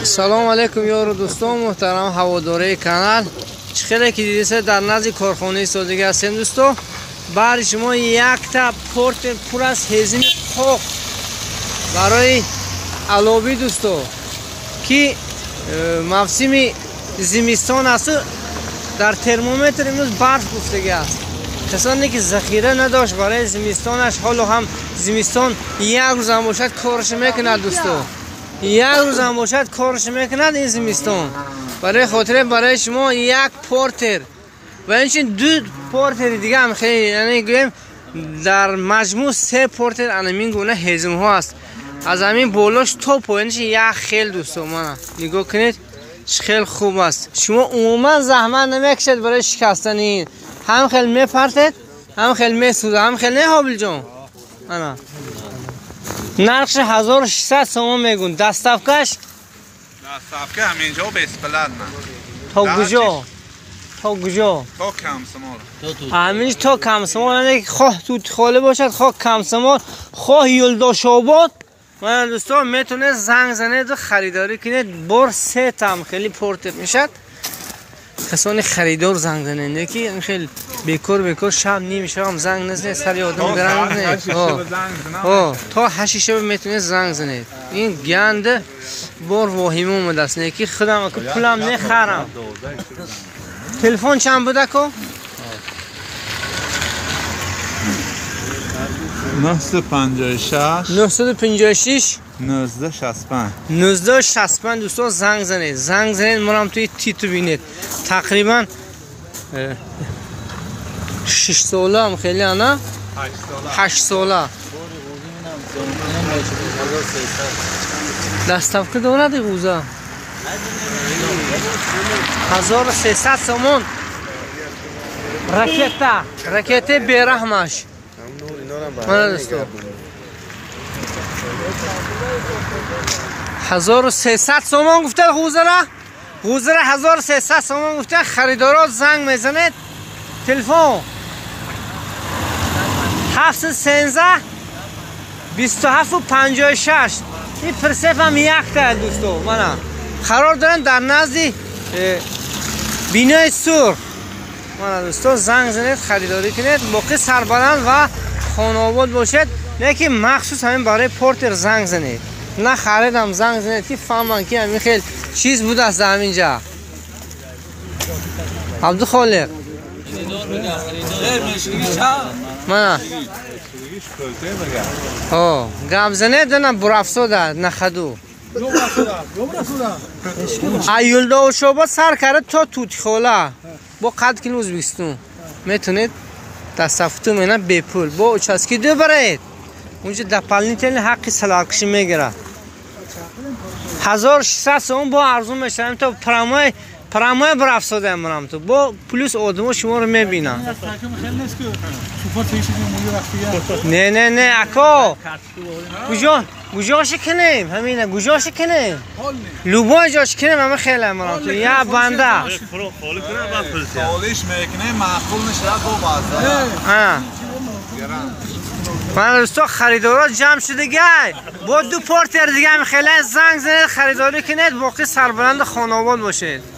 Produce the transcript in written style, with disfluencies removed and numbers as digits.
سلام علیکم یار و دوستان محترم هواداره کانال. خیلی که دیدید در نزدیک کارخانه سازی هستیم دوستان. برای شما یک تا پورت پر از هزینه خوب برای علوبی دوستان که موسم زمستان است. در ترمومتر امروز برف گفتگی است. کسانی که ذخیره نداشت برای زمستانش، حالا هم زمستان یک روز هم باشد کارش میکند دوستان، یک روز هم باشد کارش میکند این زمستان. برای خاطر برای شما یک پورتر و اینچین دو پورتر دیگه هم خیلی، یعنی گویم در مجموع 3 پورتر انمین گونه هزینه ها است. از همین بالاش توپ و اینچین یک خیل دوستان من نگاه کنید خیلی خوب است. شما عموما زحمت نمیکشید برای شکستن این، هم خیلی میپرتید هم خیلی میسوزه هم خیلی نه حابل جان. انا نرخش 1600 تومان میگون. دستافکش دستافکه همینجا به اسپلت نه تا کجا؟ تا کجا؟ تا کم سمال همینج تا کم سمال، یعنی خواه توت خاله باشد خواه کم سمال خواه یلداش آباد. من دوستان میتونه زنگ زنید و خریداری کنید. بار 3 تام خیلی پورتر میشد. کسانی خریدار زنگ زننده که خیلی بیکار شب نمیشه هم زنگ نزنید سر آدم گرم نزنید. تا 8 شب میتونه زنگ زنید. این گنده بار واهمه اومده است نه که خودم که پولم نخرم. تلفن چند بوده کو؟ 956 956 1965 1965 دوستان زنگ زنید مرام توی تیتو بینید. تقریبا 6 ساله هم خیلی نه 8 ساله دستافکه دارد اوزا 1300 تومان. راکت بیرحمش من دوستان 1300 تومان گفته غوزره 1300 تومان گفته. خریدارا زنگ میزنید. تلفن 713 27 و 56. این پرسف هم یک تا دوستان من قرار دارن در نزد بینای سرخ. من دوستان زنگ زنید خریداری کنید. باقی سربلند و خانه آباد باشد، نه که مخصوص همین برای پورتر زنگ زنید، نه خریدم زنگ زنید که فهمن که همین خیلی چیز بوده است در همینجا. عبدالخالق من گم زنید نه برافسوده نخدو ایولدا و شعبه سر کرد تا توتی خوله با قد کیلو بیستون میتونید دستافتو منه بی پول با اچاسکی دو برید اونجا دپلنی تلی حقی سلاکشی میگیره. 1600 تومان با ارزون میشنم تا پرامای برافسوده امرام تو با پلیس آدمو شما رو میبینن. نه اکا گوجاش کنیم همینه گوجاش کنیم لوبای جاش کنیم همه خیلی امرام تو یا بنده خالیش میکنه معقول نشه با بازار. من دوستا خریدارا جمع شده گای با 2 پورتر دیگه هم خیلی زنگ زنید خریداری کنید. باقی سربلند خانه آباد باشید.